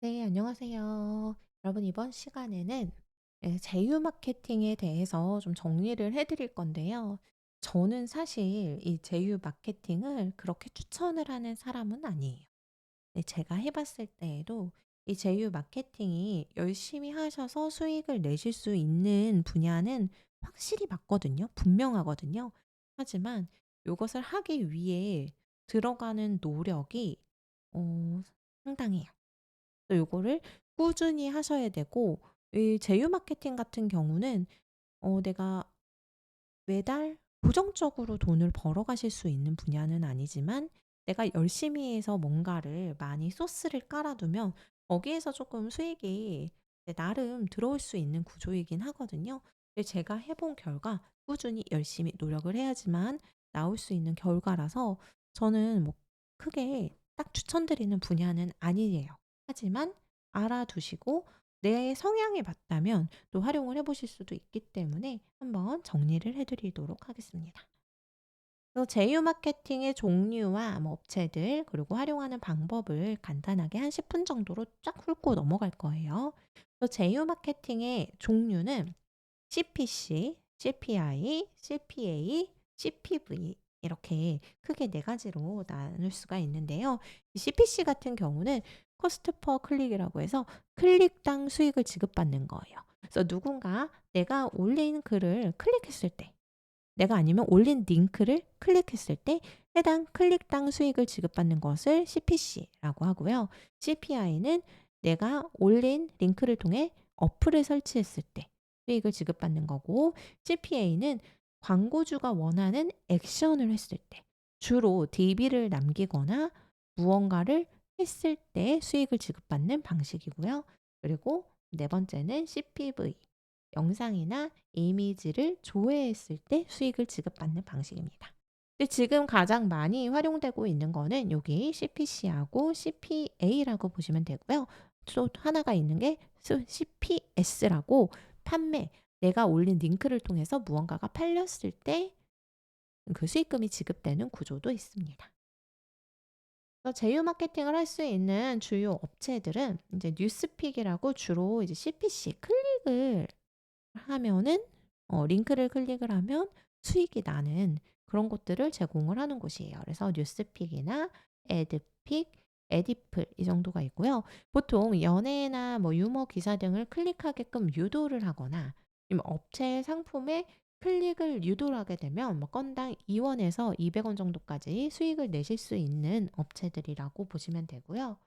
네, 안녕하세요. 여러분, 이번 시간에는 제휴 마케팅에 대해서 좀 정리를 해드릴 건데요. 저는 사실 이 제휴 마케팅을 그렇게 추천을 하는 사람은 아니에요. 네, 제가 해봤을 때에도 이 제휴 마케팅이 열심히 하셔서 수익을 내실 수 있는 분야는 확실히 맞거든요. 분명하거든요. 하지만 이것을 하기 위해 들어가는 노력이 상당해요. 또 요거를 꾸준히 하셔야 되고, 이 제휴 마케팅 같은 경우는 내가 매달 고정적으로 돈을 벌어 가실 수 있는 분야는 아니지만, 내가 열심히 해서 뭔가를 많이 소스를 깔아 두면 거기에서 조금 수익이 이제 나름 들어올 수 있는 구조이긴 하거든요. 근데 제가 해본 결과 꾸준히 열심히 노력을 해야지만 나올 수 있는 결과라서 저는 뭐 크게 딱 추천드리는 분야는 아니에요. 하지만 알아두시고 내 성향에 맞다면 또 활용을 해 보실 수도 있기 때문에 한번 정리를 해 드리도록 하겠습니다. 그래서 제휴 마케팅의 종류와 뭐 업체들 그리고 활용하는 방법을 간단하게 한 10분 정도로 쫙 훑고 넘어갈 거예요. 그래서 제휴 마케팅의 종류는 CPC, CPI, CPA, CPV 이렇게 크게 네 가지로 나눌 수가 있는데요. 이 CPC 같은 경우는 코스트 퍼 클릭이라고 해서 클릭당 수익을 지급받는 거예요. 그래서 누군가 내가 올린 글을 클릭했을 때, 내가 아니면 올린 링크를 클릭했을 때 해당 클릭당 수익을 지급받는 것을 CPC라고 하고요. CPI는 내가 올린 링크를 통해 어플을 설치했을 때 수익을 지급받는 거고, CPA는 광고주가 원하는 액션을 했을 때, 주로 DB를 남기거나 무언가를 했을 때 수익을 지급받는 방식이고요. 그리고 네 번째는 CPV, 영상이나 이미지를 조회했을 때 수익을 지급받는 방식입니다. 근데 지금 가장 많이 활용되고 있는 거는 여기 CPC하고 CPA라고 보시면 되고요. 또 하나가 있는 게 CPS라고, 판매, 내가 올린 링크를 통해서 무언가가 팔렸을 때 그 수익금이 지급되는 구조도 있습니다. 그래서 제휴 마케팅을 할 수 있는 주요 업체들은 이제 뉴스픽이라고, 주로 이제 CPC 클릭을 하면은 링크를 클릭을 하면 수익이 나는 그런 것들을 제공을 하는 곳이에요. 그래서 뉴스픽이나 에드픽, 에디플 이 정도가 있고요. 보통 연예나 뭐 유머 기사 등을 클릭하게끔 유도를 하거나, 아니면 업체의 상품에 클릭을 유도를 하게 되면 뭐 건당 2 원에서 200원 정도까지 수익을 내실 수 있는 업체들이라고 보시면 되고요.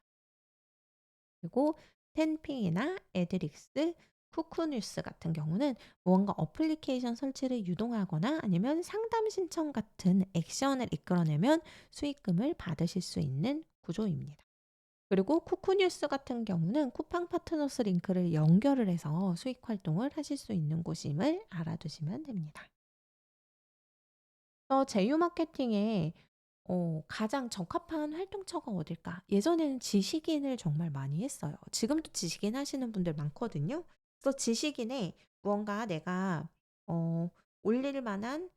그리고 텐핑이나 에드릭스, 쿠쿠뉴스 같은 경우는 무언가 어플리케이션 설치를 유동하거나 아니면 상담 신청 같은 액션을 이끌어내면 수익금을 받으실 수 있는 구조입니다. 그리고 쿠쿠뉴스 같은 경우는 쿠팡 파트너스 링크를 연결을 해서 수익 활동을 하실 수 있는 곳임을 알아두시면 됩니다. 제휴 마케팅에 가장 적합한 활동처가 어딜까? 예전에는 지식인을 정말 많이 했어요. 지금도 지식인 하시는 분들 많거든요. 그래서 지식인에 무언가 내가 어 올릴 만한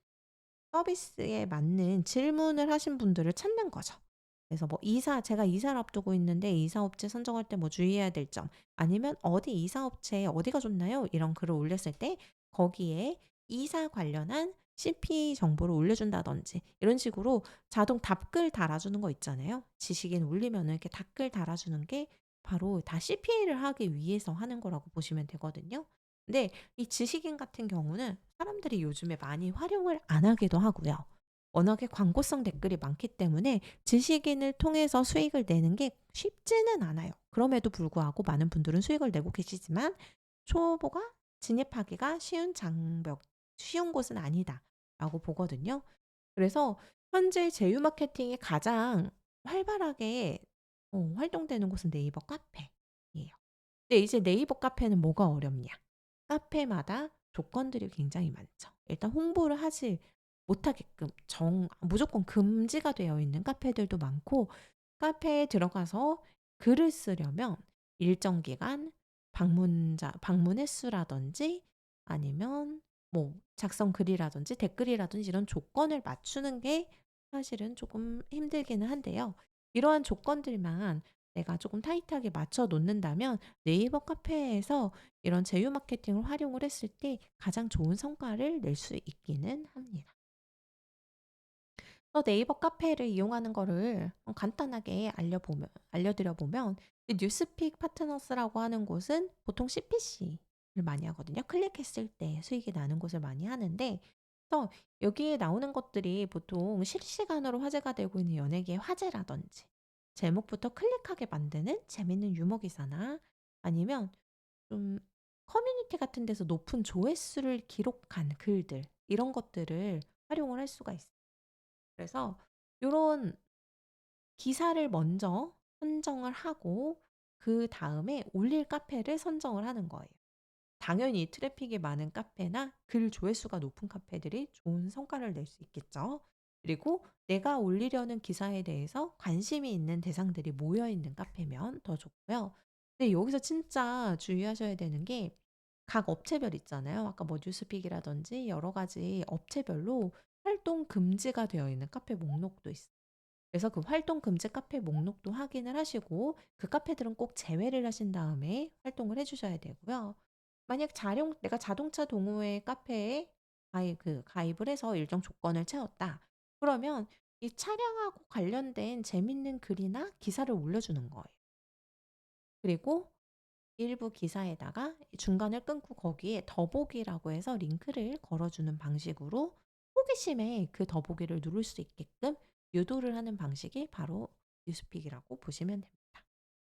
서비스에 맞는 질문을 하신 분들을 찾는 거죠. 그래서 뭐 제가 이사를 앞두고 있는데 이사 업체 선정할 때 뭐 주의해야 될 점, 아니면 어디 이사 업체에 어디가 좋나요? 이런 글을 올렸을 때 거기에 이사 관련한 CPA 정보를 올려준다든지 이런 식으로 자동 답글 달아주는 거 있잖아요. 지식인 올리면은 이렇게 답글 달아주는 게 바로 다 CPA를 하기 위해서 하는 거라고 보시면 되거든요. 근데 이 지식인 같은 경우는 사람들이 요즘에 많이 활용을 안 하기도 하고요. 워낙에 광고성 댓글이 많기 때문에 지식인을 통해서 수익을 내는 게 쉽지는 않아요. 그럼에도 불구하고 많은 분들은 수익을 내고 계시지만 초보가 진입하기가 쉬운 곳은 아니다라고 보거든요. 그래서 현재 제휴 마케팅이 가장 활발하게 활동되는 곳은 네이버 카페예요. 근데 이제 네이버 카페는 뭐가 어렵냐? 카페마다 조건들이 굉장히 많죠. 일단 홍보를 하지 못하게끔 무조건 금지가 되어 있는 카페들도 많고, 카페에 들어가서 글을 쓰려면 일정 기간 방문 횟수라든지, 아니면 뭐 작성 글이라든지 댓글이라든지 이런 조건을 맞추는 게 사실은 조금 힘들기는 한데요. 이러한 조건들만 내가 조금 타이트하게 맞춰 놓는다면 네이버 카페에서 이런 제휴 마케팅을 활용을 했을 때 가장 좋은 성과를 낼 수 있기는 합니다. 네이버 카페를 이용하는 거를 간단하게 알려드려 보면, 이 뉴스픽 파트너스라고 하는 곳은 보통 CPC를 많이 하거든요. 클릭했을 때 수익이 나는 곳을 많이 하는데, 그래서 여기에 나오는 것들이 보통 실시간으로 화제가 되고 있는 연예계의 화제라든지, 제목부터 클릭하게 만드는 재밌는 유머 기사나, 아니면 좀 커뮤니티 같은 데서 높은 조회수를 기록한 글들, 이런 것들을 활용을 할 수가 있어요. 그래서 요런 기사를 먼저 선정을 하고 그다음에 올릴 카페를 선정을 하는 거예요. 당연히 트래픽이 많은 카페나 글 조회수가 높은 카페들이 좋은 성과를 낼 수 있겠죠. 그리고 내가 올리려는 기사에 대해서 관심이 있는 대상들이 모여 있는 카페면 더 좋고요. 근데 여기서 진짜 주의하셔야 되는 게, 각 업체별 있잖아요. 아까 뭐 뉴스픽이라든지 여러 가지 업체별로 활동 금지가 되어 있는 카페 목록도 있어요. 그래서 그 활동 금지 카페 목록도 확인을 하시고 그 카페들은 꼭 제외를 하신 다음에 활동을 해 주셔야 되고요. 만약 자룡 내가 자동차 동호회 카페에 가입을 해서 일정 조건을 채웠다. 그러면 이 차량하고 관련된 재밌는 글이나 기사를 올려주는 거예요. 그리고 일부 기사에다가 중간을 끊고 거기에 더보기라고 해서 링크를 걸어주는 방식으로 호기심에 그 더보기를 누를 수 있게끔 유도를 하는 방식이 바로 뉴스픽이라고 보시면 됩니다.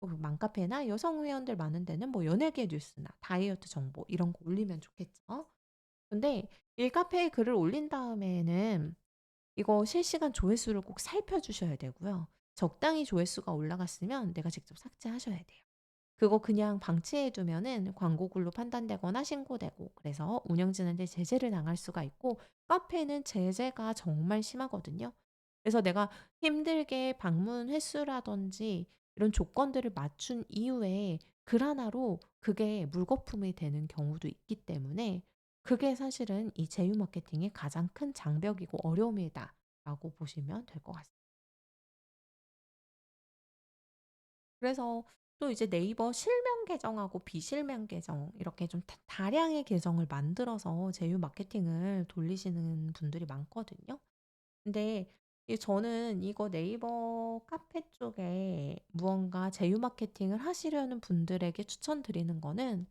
맘카페나 여성 회원들 많은 데는 뭐 연예계 뉴스나 다이어트 정보 이런 거 올리면 좋겠죠. 근데 일카페에 글을 올린 다음에는 이거 실시간 조회수를 꼭 살펴주셔야 되고요. 적당히 조회수가 올라갔으면 내가 직접 삭제하셔야 돼요. 그거 그냥 방치해 두면은 광고글로 판단되거나 신고되고, 그래서 운영진한테 제재를 당할 수가 있고, 카페는 제재가 정말 심하거든요. 그래서 내가 힘들게 방문 횟수라든지 이런 조건들을 맞춘 이후에 글 하나로 그게 물거품이 되는 경우도 있기 때문에, 그게 사실은 이 제휴 마케팅의 가장 큰 장벽이고 어려움이다라고 보시면 될 것 같습니다. 그래서 또 이제 네이버 실명 계정하고 비실명 계정 이렇게 좀 다량의 계정을 만들어서 제휴 마케팅을 돌리시는 분들이 많거든요. 근데 저는 이거 네이버 카페 쪽에 무언가 제휴 마케팅을 하시려는 분들에게 추천드리는 거는,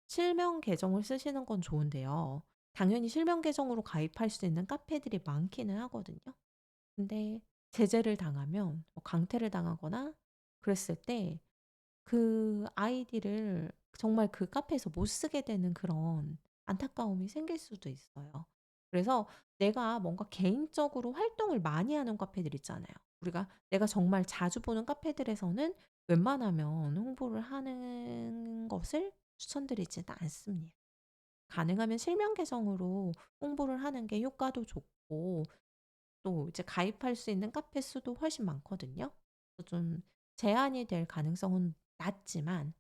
실명 계정을 쓰시는 건 좋은데요. 당연히 실명 계정으로 가입할 수 있는 카페들이 많기는 하거든요. 근데 제재를 당하면, 뭐 강퇴를 당하거나 그랬을 때 그 아이디를 정말 그 카페에서 못 쓰게 되는 그런 안타까움이 생길 수도 있어요. 그래서 내가 뭔가 개인적으로 활동을 많이 하는 카페들 있잖아요. 내가 정말 자주 보는 카페들에서는 웬만하면 홍보를 하는 것을 추천드리지는 않습니다. 가능하면 실명 계정으로 홍보를 하는 게 효과도 좋고, 또 이제 가입할 수 있는 카페 수도 훨씬 많거든요. 그래서 좀 제한이 될 가능성은 낮지만,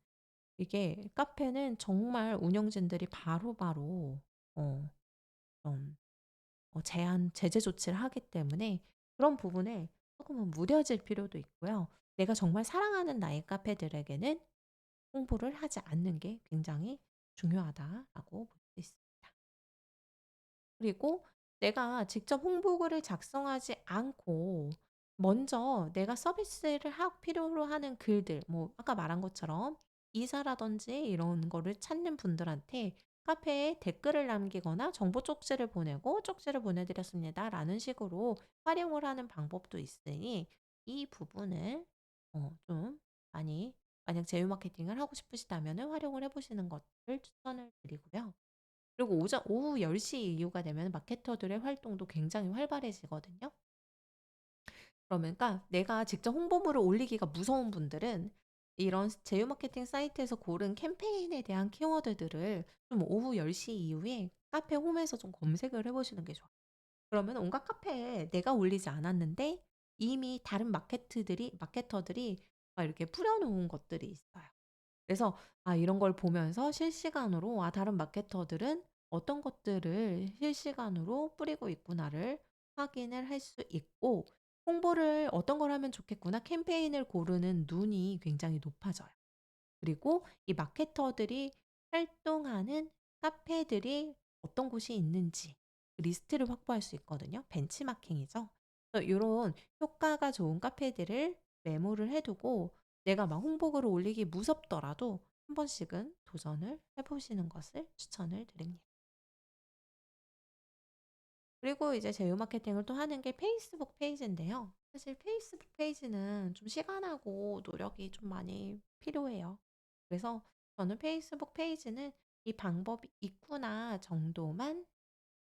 이게 카페는 정말 운영진들이 바로바로 어 좀 제재 조치를 하기 때문에 그런 부분에 조금은 무뎌질 필요도 있고요. 내가 정말 사랑하는 나의 카페들에게는 홍보를 하지 않는 게 굉장히 중요하다라고 볼 수 있습니다. 그리고 내가 직접 홍보글을 작성하지 않고 먼저 내가 서비스를 필요로 하는 글들, 뭐 아까 말한 것처럼 이사라든지 이런 거를 찾는 분들한테 카페에 댓글을 남기거나 정보 쪽지를 보내고 쪽지를 보내드렸습니다 라는 식으로 활용을 하는 방법도 있으니, 이 부분을 좀 많이, 만약 제휴 마케팅을 하고 싶으시다면 활용을 해보시는 것을 추천을 드리고요. 그리고 오후 10시 이후가 되면 마케터들의 활동도 굉장히 활발해지거든요. 그러니까 내가 직접 홍보물을 올리기가 무서운 분들은 이런 제휴 마케팅 사이트에서 고른 캠페인에 대한 키워드들을 좀 오후 10시 이후에 카페 홈에서 좀 검색을 해 보시는 게 좋아요. 그러면 온갖 카페에 내가 올리지 않았는데 이미 다른 마케터들이 막 이렇게 뿌려 놓은 것들이 있어요. 그래서 이런 걸 보면서 실시간으로 다른 마케터들은 어떤 것들을 실시간으로 뿌리고 있구나를 확인을 할 수 있고, 홍보를 어떤 걸 하면 좋겠구나 캠페인을 고르는 눈이 굉장히 높아져요. 그리고 이 마케터들이 활동하는 카페들이 어떤 곳이 있는지 그 리스트를 확보할 수 있거든요. 벤치마킹이죠. 그래서 요런 효과가 좋은 카페들을 메모를 해 두고 내가 막 홍보글을 올리기 무섭더라도 한 번씩은 도전을 해 보시는 것을 추천을 드립니다. 그리고 이제 제휴 마케팅을 또 하는 게 페이스북 페이지인데요. 사실 페이스북 페이지는 좀 시간하고 노력이 좀 많이 필요해요. 그래서 저는 페이스북 페이지는 이 방법이 있구나 정도만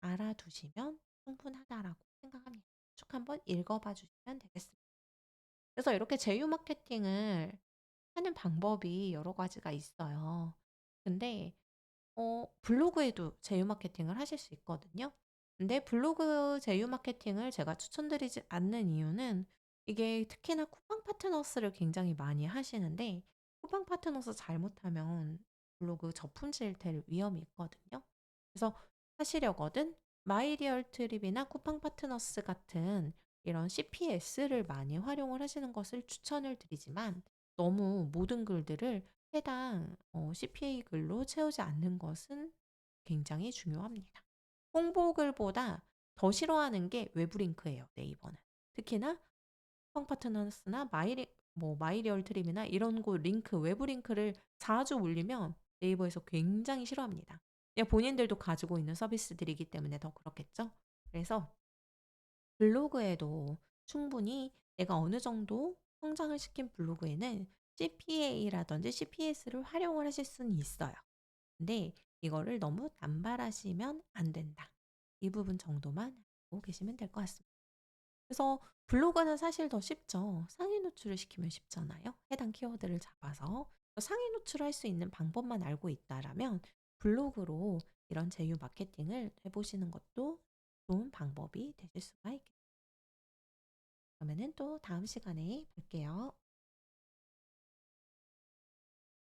알아두시면 충분하다라고 생각합니다. 쭉 한번 읽어봐 주시면 되겠습니다. 그래서 이렇게 제휴 마케팅을 하는 방법이 여러 가지가 있어요. 근데 블로그에도 제휴 마케팅을 하실 수 있거든요. 근데 블로그 제휴 마케팅을 제가 추천드리지 않는 이유는 이게 특히나 쿠팡 파트너스를 굉장히 많이 하시는데 쿠팡 파트너스 잘못하면 블로그 저품질 될 위험이 있거든요. 그래서 하시려거든 마이리얼 트립이나 쿠팡 파트너스 같은 이런 CPS를 많이 활용을 하시는 것을 추천을 드리지만 너무 모든 글들을 해당 CPA 글로 채우지 않는 것은 굉장히 중요합니다. 홍보글보다 더 싫어하는 게 외부 링크예요, 네이버는. 특히나 쿠팡 파트너스나 마이리얼 트립이나 이런 곳 링크, 외부 링크를 자주 올리면 네이버에서 굉장히 싫어합니다. 그냥 본인들도 가지고 있는 서비스들이기 때문에 더 그렇겠죠. 그래서 블로그에도 충분히 내가 어느 정도 성장을 시킨 블로그에는 CPA라든지 CPS를 활용을 하실 수는 있어요. 근데 이거를 너무 남발하시면 안 된다. 이 부분 정도만 알고 계시면 될 것 같습니다. 그래서 블로그는 사실 더 쉽죠. 상위 노출을 시키면 쉽잖아요. 해당 키워드를 잡아서 상위 노출할 수 있는 방법만 알고 있다라면 블로그로 이런 제휴 마케팅을 해보시는 것도 좋은 방법이 되실 수가 있겠습니다. 그러면은 또 다음 시간에 뵐게요.